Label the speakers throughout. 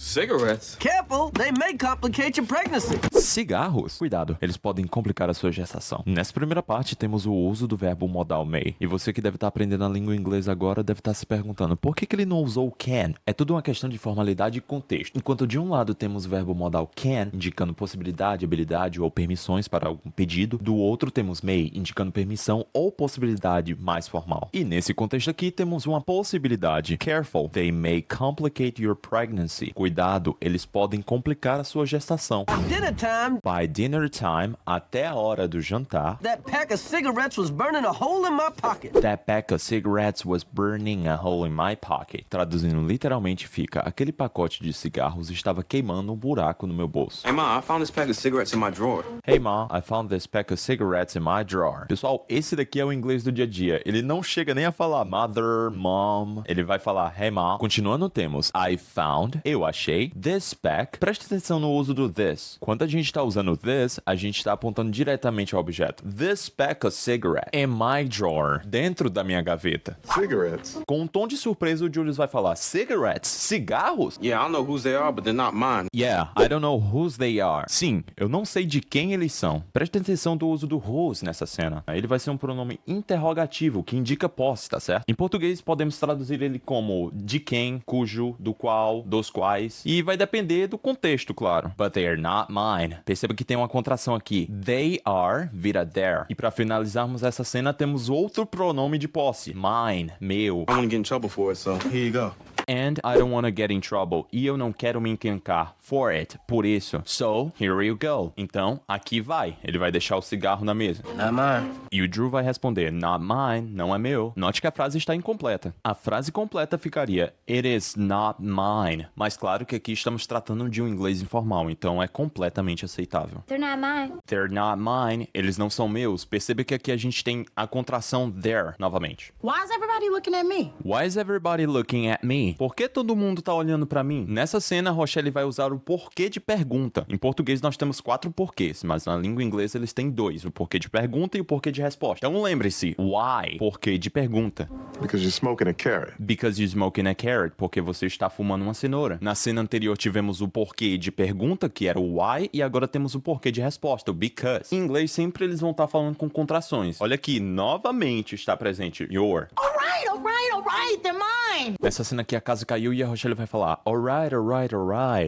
Speaker 1: Cigarettes?
Speaker 2: Careful, they may complicate your pregnancy.
Speaker 3: Cigarros? Cuidado, eles podem complicar a sua gestação. Nessa primeira parte temos o uso do verbo modal may. E você que deve estar aprendendo a língua inglesa agora deve estar se perguntando por que ele não usou can? É tudo uma questão de formalidade e contexto. Enquanto de um lado temos o verbo modal can, indicando possibilidade, habilidade ou permissões para algum pedido, do outro temos may, indicando permissão ou possibilidade mais formal. E nesse contexto aqui temos uma possibilidade. Careful, they may complicate your pregnancy. Cuidado, eles podem complicar a sua gestação.
Speaker 2: Dinner time,
Speaker 3: By dinner time, até a hora do jantar,
Speaker 2: that pack of cigarettes was burning a hole in my pocket.
Speaker 3: that pack of cigarettes was burning a hole in my pocket. Traduzindo literalmente fica, aquele pacote de cigarros estava queimando um buraco no meu bolso.
Speaker 1: Hey, Ma, I found this pack of cigarettes in my drawer.
Speaker 3: Hey ma, I found this pack of cigarettes in my drawer. Pessoal, esse daqui é o inglês do dia a dia. Ele não chega nem a falar mother, mom. Ele vai falar hey ma. Continuando temos I found, eu achei, this pack. Preste atenção no uso do this. Quando a gente está usando this, a gente está apontando diretamente ao objeto. This pack of cigarettes in my drawer. Dentro da minha gaveta.
Speaker 4: Cigarettes?
Speaker 3: Com um tom de surpresa, o Julius vai falar cigarettes? Cigarros?
Speaker 1: Yeah, I know whose they are, but they're not mine.
Speaker 3: Yeah, I don't know whose they are. Sim, eu não sei de quem eles são. Preste atenção do uso do whose nessa cena. Ele vai ser um pronome interrogativo, que indica posse, tá certo? Em português, podemos traduzir ele como de quem, cujo, do qual, dos quais. E vai depender do contexto, claro. But they are not mine. Perceba que tem uma contração aqui. They are vira their. E para finalizarmos essa cena, temos outro pronome de posse. Mine, meu.
Speaker 1: I want to get in trouble for it, so here you go.
Speaker 3: And I don't want to get in trouble. E eu não quero me encrencar. For it. Por isso. So, here you go. Então, aqui vai. Ele vai deixar o cigarro na mesa.
Speaker 2: Not mine.
Speaker 3: E o Drew vai responder, not mine, não é meu. Note que a frase está incompleta. A frase completa ficaria, it is not mine. Mas claro que aqui estamos tratando de um inglês informal, então é completamente aceitável.
Speaker 5: They're not mine.
Speaker 3: They're not mine, eles não são meus. Perceba que aqui a gente tem a contração there novamente.
Speaker 6: Why is everybody looking at me?
Speaker 3: Why is everybody looking at me? Por que todo mundo tá olhando pra mim? Nessa cena, a Rochelle vai usar o porquê de pergunta. Em português nós temos 4 porquês, mas na língua inglesa eles têm 2, o porquê de pergunta e o porquê de resposta. Então lembre-se, why, porquê de pergunta.
Speaker 4: Because you're smoking a carrot.
Speaker 3: Because you're smoking a carrot, porque você está fumando uma cenoura. Na cena anterior tivemos o porquê de pergunta, que era o why, e agora temos o porquê de resposta, o because. Em inglês sempre eles vão estar falando com contrações. Olha aqui, novamente está presente your.
Speaker 6: Alright, they're mine.
Speaker 3: Nessa cena aqui a casa caiu e a Rochelle vai falar alright,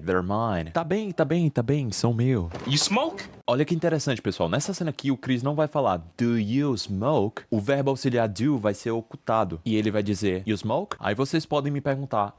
Speaker 3: they're mine. Tá bem, são meu.
Speaker 1: You smoke?
Speaker 3: Olha que interessante, pessoal. Nessa cena aqui, o Chris não vai falar do you smoke? O verbo auxiliar do vai ser ocultado. E ele vai dizer you smoke? Aí vocês podem me perguntar,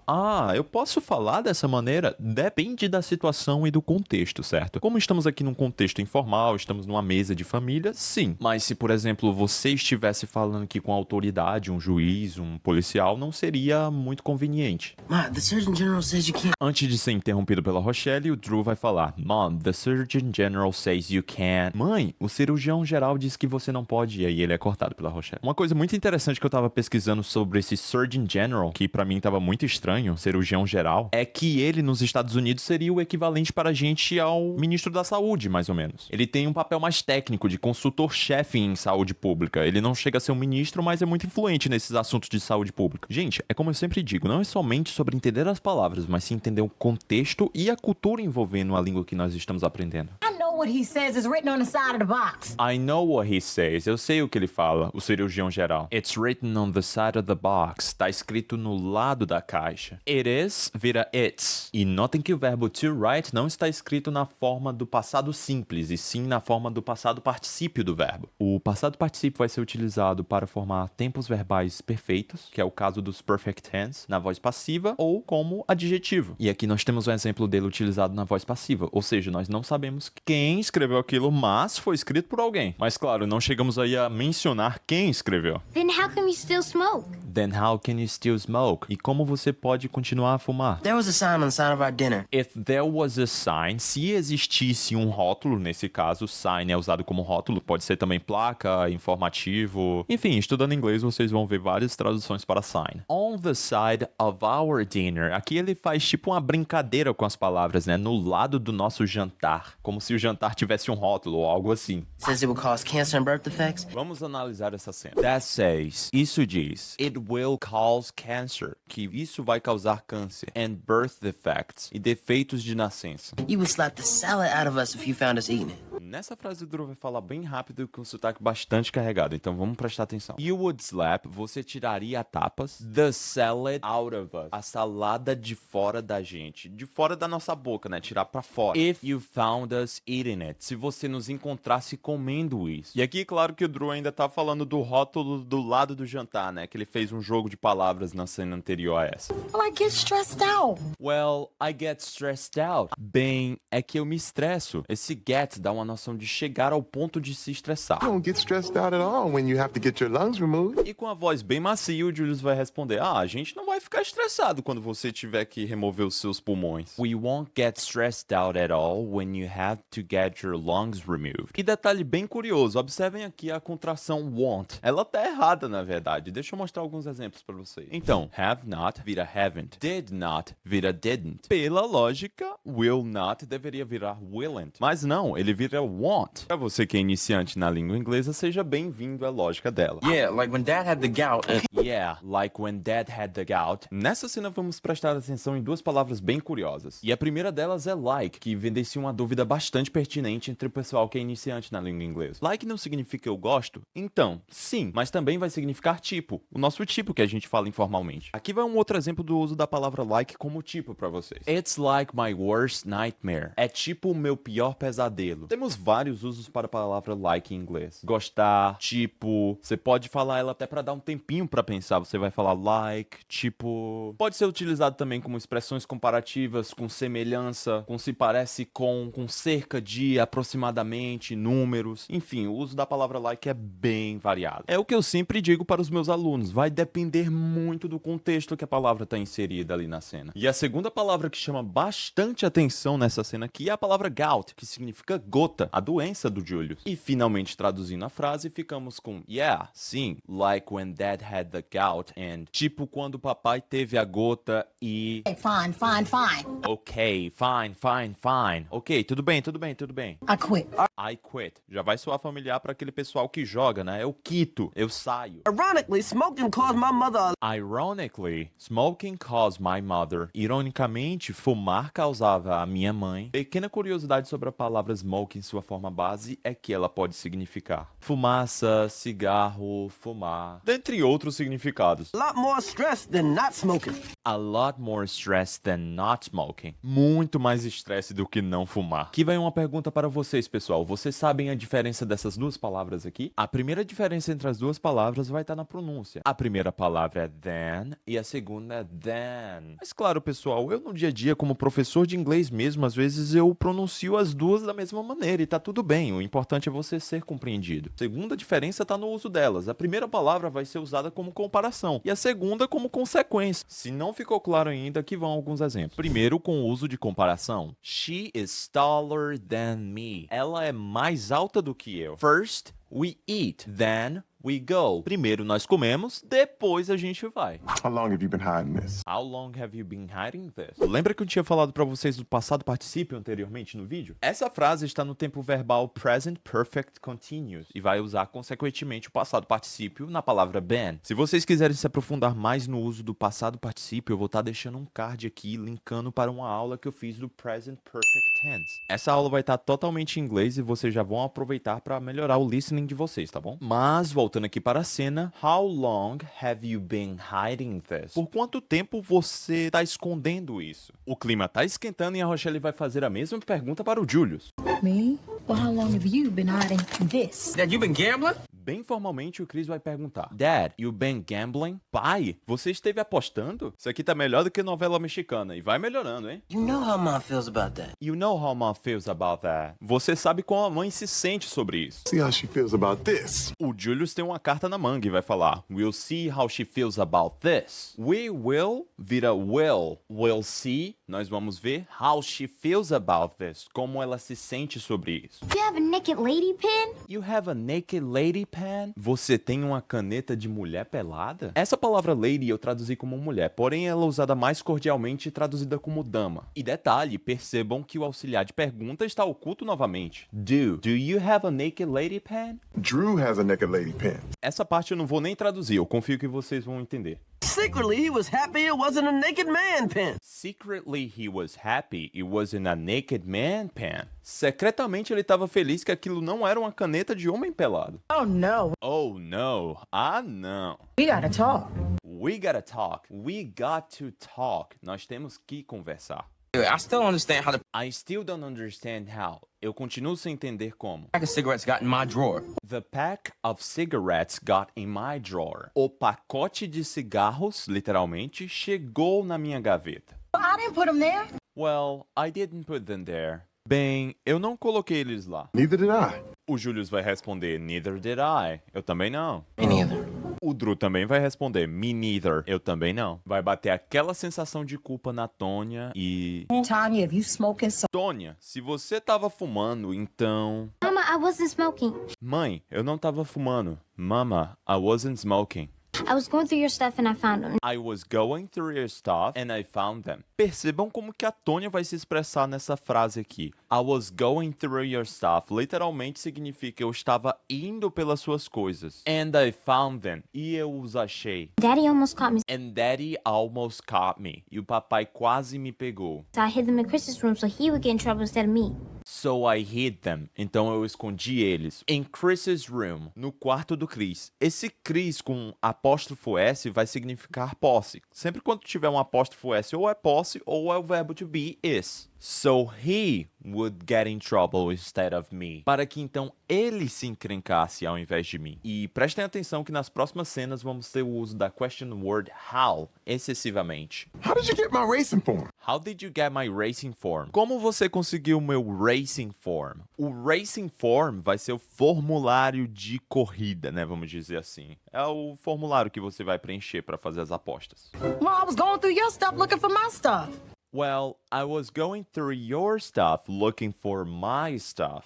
Speaker 3: eu posso falar dessa maneira? Depende da situação e do contexto, certo? Como estamos aqui num contexto informal, estamos numa mesa de família, sim. Mas se, por exemplo, você estivesse falando aqui com a autoridade, um juiz, um policial, não seria muito conveniente.
Speaker 2: Ma, the Surgeon General says you can't.
Speaker 3: Antes de ser interrompido pela Rochelle, o Drew vai falar, Mom, the Surgeon General says you can't. Mãe, o cirurgião geral diz que você não pode. E aí ele é cortado pela Rochelle. Uma coisa muito interessante que eu tava pesquisando sobre esse Surgeon General, que pra mim tava muito estranho, cirurgião geral, é que ele nos Estados Unidos seria o equivalente para a gente ao ministro da saúde, mais ou menos. Ele tem um papel mais técnico, de consultor-chefe em saúde pública. Ele não chega a ser um ministro, mas é muito influente nesses assuntos de saúde pública. Gente, é como eu sempre digo, não é somente sobre entender as palavras, mas sim entender o contexto e a cultura envolvendo a língua que nós estamos aprendendo.
Speaker 6: I know what he says is written on the side of the box.
Speaker 3: I know what he says. Eu sei o que ele fala, o cirurgião geral. It's written on the side of the box. Tá escrito no lado da caixa. It is vira it's. E notem que o verbo to write não está escrito na forma do passado simples, e sim na forma do passado particípio do verbo. O passado particípio vai ser utilizado para formar tempos verbais perfeitos, que é o caso dos perfect tense, na voz passiva, ou como adjetivo. E aqui nós temos um exemplo dele utilizado na voz passiva, ou seja, nós não sabemos quem escreveu aquilo, mas foi escrito por alguém. Mas claro, não chegamos aí a mencionar quem escreveu.
Speaker 5: Then how can you still smoke?
Speaker 3: Then how can you still smoke? E como você pode continuar a fumar?
Speaker 2: There was a sign on the side of our dinner.
Speaker 3: If there was a sign, se existisse um rótulo, nesse caso, sign é usado como rótulo, pode ser também placa, informativo. Enfim, estudando inglês, vocês vão ver várias traduções para sign. On the side of our dinner. Aqui ele faz tipo uma brincadeira com as palavras, né? No lado do nosso jantar. Como se o jantar jantar tivesse um rótulo ou algo assim.
Speaker 2: Says it will cause cancer and birth defects.
Speaker 3: Vamos analisar essa cena. That says, isso diz, it will cause cancer, que isso vai causar câncer, and birth defects, e defeitos de nascença.
Speaker 2: You would slap the salad out of us if you found us eating it.
Speaker 3: Nessa frase o Drew vai falar bem rápido e com um sotaque bastante carregado, então vamos prestar atenção. You would slap, você tiraria a tapas, the salad out of us, a salada de fora da gente, de fora da nossa boca, né, tirar pra fora. If you found us eating it, se você nos encontrasse comendo isso. E aqui, claro que o Drew ainda tá falando do rótulo do lado do jantar, né, que ele fez um jogo de palavras na cena anterior a essa.
Speaker 6: Well, I get stressed out.
Speaker 3: Well, I get stressed out. Bem, é que eu me estresso. Esse get dá uma noção de chegar ao ponto de se estressar.
Speaker 4: You don't get stressed out at all when you have to get your lungs removed.
Speaker 3: E com a voz bem macia, o Julius vai responder: a gente não vai ficar estressado quando você tiver que remover os seus pulmões. We won't get stressed out at all when you have to get your lungs removed. E detalhe bem curioso, observem aqui a contração won't. Ela tá errada, na verdade. Deixa eu mostrar alguns exemplos pra vocês. Então, have not vira haven't. Did not vira didn't. Pela lógica, will not deveria virar willn't. Mas não, ele vira won't. Pra você que é iniciante na língua inglesa, seja bem-vindo à lógica dela.
Speaker 1: Yeah, like when Dad had the gout and...
Speaker 3: Yeah, like when Dad had the gout. Nessa cena vamos prestar atenção em duas palavras bem curiosas. E a primeira delas é like, que evidencia uma dúvida bastante pertinente entre o pessoal que é iniciante na língua inglesa. Like não significa eu gosto? Então, sim, mas também vai significar tipo, o nosso tipo que a gente fala informalmente. Aqui vai um outro exemplo do uso da palavra like como tipo pra vocês. It's like my worst nightmare. É tipo o meu pior pesadelo. Temos vários usos para a palavra like em inglês. Gostar, tipo, você pode falar ela até para dar um tempinho para pensar. Você vai falar like, tipo. Pode ser utilizado também como expressões comparativas, com semelhança, com se parece com cerca de, aproximadamente, números. Enfim, o uso da palavra like é bem variado. É o que eu sempre digo para os meus alunos. Vai depender muito do contexto que a palavra está inserida ali na cena. E a segunda palavra que chama bastante atenção nessa cena aqui é a palavra gout, que significa gota, a doença do Julius. E finalmente traduzindo a frase, ficamos com yeah, sim, like when Dad had the gout and tipo quando o papai teve a gota e
Speaker 6: Hey, fine, fine, fine.
Speaker 3: ok, fine, fine, fine. Ok, tudo bem, tudo bem, tudo bem.
Speaker 6: I quit.
Speaker 3: I quit. Já vai soar familiar para aquele pessoal que joga, né? Eu quito, eu saio.
Speaker 2: Ironically, smoking caused my mother.
Speaker 3: Ironically, smoking caused my mother. Ironicamente, fumar causava a minha mãe. Pequena curiosidade sobre a palavra smoke em sua forma base é que ela pode significar fumaça, cigarro, fumar, dentre outros significados.
Speaker 2: A lot more stress than not smoking.
Speaker 3: A lot more stress than not smoking. Muito mais estresse do que não fumar. Aqui vai uma pergunta para vocês, pessoal. Vocês sabem a diferença dessas duas palavras aqui? A primeira diferença entre as duas palavras vai estar na pronúncia. A primeira palavra é than e a segunda é than. Mas claro, pessoal, eu no dia a dia, como professor de inglês mesmo, às vezes eu pronuncio as duas da mesma maneira e tá tudo bem. O importante é você ser compreendido. A segunda diferença tá no uso delas. A primeira palavra vai ser usada como comparação e a segunda como consequência. Se não ficou claro ainda, aqui vão alguns exemplos. Primeiro, com o uso de comparação. She is taller than me. Ela é mais alta do que eu. First, we eat. Then, we go. Primeiro nós comemos, depois a gente vai.
Speaker 4: How long have you been hiding this?
Speaker 3: How long have you been hiding this? Lembra que eu tinha falado pra vocês do passado particípio anteriormente no vídeo? Essa frase está no tempo verbal present perfect continuous e vai usar consequentemente o passado particípio na palavra been. Se vocês quiserem se aprofundar mais no uso do passado particípio, eu vou estar deixando um card aqui linkando para uma aula que eu fiz do present perfect tense. Essa aula vai estar totalmente em inglês e vocês já vão aproveitar para melhorar o listening de vocês, tá bom? Mas voltando aqui para a cena, how long have you been hiding this? Por quanto tempo você tá escondendo isso? O clima tá esquentando e a Rochelle vai fazer a mesma pergunta para o Julius.
Speaker 6: Me? Well, how long have you been hiding this?
Speaker 1: Dad, you been gambling?
Speaker 3: Bem formalmente, o Chris vai perguntar: Dad, you been gambling? Pai, você esteve apostando? Isso aqui tá melhor do que novela mexicana e vai melhorando, hein?
Speaker 2: You know how mom feels about that.
Speaker 3: You know how mom feels about that. Você sabe como a mãe se sente sobre isso.
Speaker 4: See how she feels about this.
Speaker 3: O Julius tem uma carta na manga e vai falar: We'll see how she feels about this. We will vira will. We'll see, nós vamos ver how she feels about this. Como ela se sente sobre isso.
Speaker 5: You have a naked lady pin?
Speaker 3: You have a naked lady pen? Você tem uma caneta de mulher pelada? Essa palavra lady eu traduzi como mulher, porém ela é usada mais cordialmente e traduzida como dama. E detalhe, percebam que o auxiliar de pergunta está oculto novamente. Do you have a naked lady pen?
Speaker 4: Drew has a naked lady pen.
Speaker 3: Essa parte eu não vou nem traduzir, eu confio que vocês vão entender.
Speaker 2: Secretly, he was happy it wasn't a naked man pen.
Speaker 3: Secretly he was happy it wasn't a naked man pen. Secretamente ele estava feliz que aquilo não era uma caneta de homem pelado.
Speaker 6: Oh no,
Speaker 3: Oh no, ah não.
Speaker 6: we gotta talk.
Speaker 3: We gotta talk, we got to talk. Nós temos que conversar.
Speaker 1: I still don't understand how the
Speaker 3: I still don't understand how. Eu continuo sem entender como.
Speaker 1: pack of cigarettes got in my drawer.
Speaker 3: The pack of cigarettes got in my drawer. O pacote de cigarros, literalmente, chegou na minha gaveta.
Speaker 6: I didn't put them there.
Speaker 3: Well, I didn't put them there. Bem, eu não coloquei eles lá.
Speaker 4: Neither did I.
Speaker 3: O Julius vai responder, neither did I. Eu também não.
Speaker 1: Me neither.
Speaker 3: O Drew também vai responder, me neither. Eu também não. Vai bater aquela sensação de culpa na Tônia e...
Speaker 6: Tanya, if you smoking so
Speaker 3: Tônia, se você tava fumando, então...
Speaker 5: Mama, I wasn't smoking.
Speaker 3: Mãe, eu não tava fumando. Mama, I wasn't smoking.
Speaker 5: I was going through your stuff and I found them.
Speaker 3: I was going through your stuff and I found them. Percebam como que a Tônia vai se expressar nessa frase aqui. I was going through your stuff literalmente significa eu estava indo pelas suas coisas. And I found them. E eu os achei.
Speaker 5: Daddy almost caught me,
Speaker 3: And Daddy almost caught me. E o papai quase me pegou.
Speaker 5: so I hid them in Chris's room so he would get in trouble instead of me.
Speaker 3: So I hid them. Então eu escondi eles. In Chris's room. No quarto do Chris. Esse Chris com apóstrofo S vai significar posse. Sempre quando tiver um apóstrofo S ou é posse ou é o verbo to be is. So he would get in trouble instead of me. Para que então ele se encrencasse ao invés de mim. E prestem atenção que nas próximas cenas vamos ter o uso da question word how excessivamente.
Speaker 4: How did you get my racing form?
Speaker 3: How did you get my racing form? Como você conseguiu o meu racing form? O racing form vai ser o formulário de corrida, né? Vamos dizer assim. É o formulário que você vai preencher para fazer as apostas.
Speaker 6: well, I was going through your stuff looking for my stuff.
Speaker 3: Well, I was going through your stuff looking for my stuff.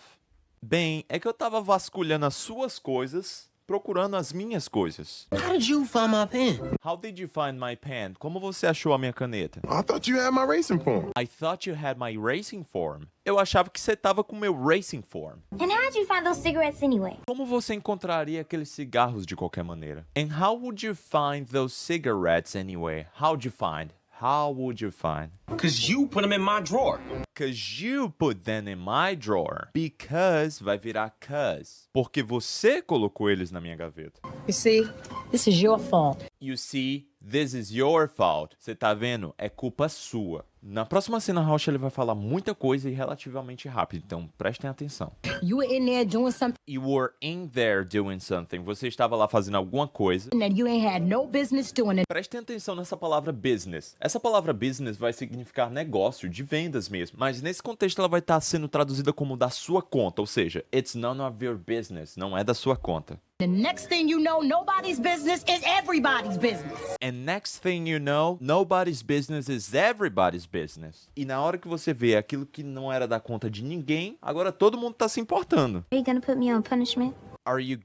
Speaker 3: Bem, é que eu tava vasculhando as suas coisas, procurando as minhas coisas.
Speaker 2: How did you find my pen?
Speaker 3: How did you find my pen? Como você achou a minha caneta?
Speaker 4: I thought you had my racing form.
Speaker 3: I thought you had my racing form. Eu achava que você tava com o meu racing form.
Speaker 5: And how'd you find those cigarettes anyway?
Speaker 3: Como você encontraria aqueles cigarros de qualquer maneira? And how would you find those cigarettes anyway? How'd you find? How would you find?
Speaker 1: Because you put them in my drawer.
Speaker 3: Cause you put them in my drawer. Because vai virar cause. Porque você colocou eles na minha gaveta.
Speaker 6: You see, this is your fault.
Speaker 3: You see, this is your fault. Você tá vendo? É culpa sua. Na próxima cena, Rocha ele vai falar muita coisa e relativamente rápido, então prestem atenção.
Speaker 6: You were in there doing something
Speaker 3: You were in there doing something. Você estava lá fazendo alguma coisa.
Speaker 6: that you ain't had no business doing. And
Speaker 3: Prestem atenção nessa palavra business. Essa palavra business vai significar negócio, de vendas mesmo. Mas nesse contexto ela vai estar sendo traduzida como da sua conta, ou seja, it's none of your business, não é da sua conta.
Speaker 6: the next thing you know, nobody's business is everybody's business.
Speaker 3: And next thing you know, nobody's business is everybody's business. E na hora que você vê aquilo que não era da conta de ninguém, agora todo mundo tá se importando.
Speaker 5: Are you gonna put me on punishment?
Speaker 3: Are you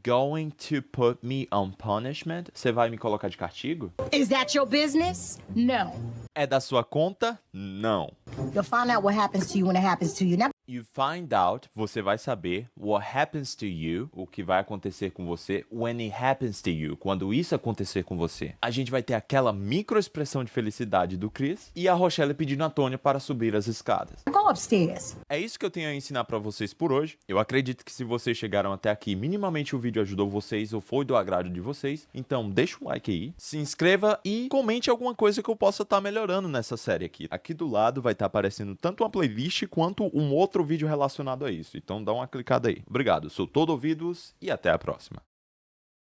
Speaker 3: going to put me on punishment? Você vai me colocar de castigo?
Speaker 6: Is that your business? No.
Speaker 3: É da sua conta? Não.
Speaker 6: You'll find out what happens to you when it happens to you. Now,
Speaker 3: You find out, você vai saber what happens to you, o que vai acontecer com você when it happens to you, quando isso acontecer com você. A gente vai ter aquela microexpressão de felicidade do Chris e a Rochelle pedindo a Tônia para subir as escadas.
Speaker 6: go upstairs.
Speaker 3: É isso que eu tenho a ensinar pra vocês por hoje. Eu acredito que se vocês chegaram até aqui, minimamente o vídeo ajudou vocês ou foi do agrado de vocês. Então deixa um like aí, se inscreva e comente alguma coisa que eu possa estar melhorando nessa série aqui. Aqui do lado vai estar aparecendo tanto uma playlist quanto um outro vídeo relacionado a isso. Então dá uma clicada aí. Obrigado, sou todo ouvidos e até a próxima.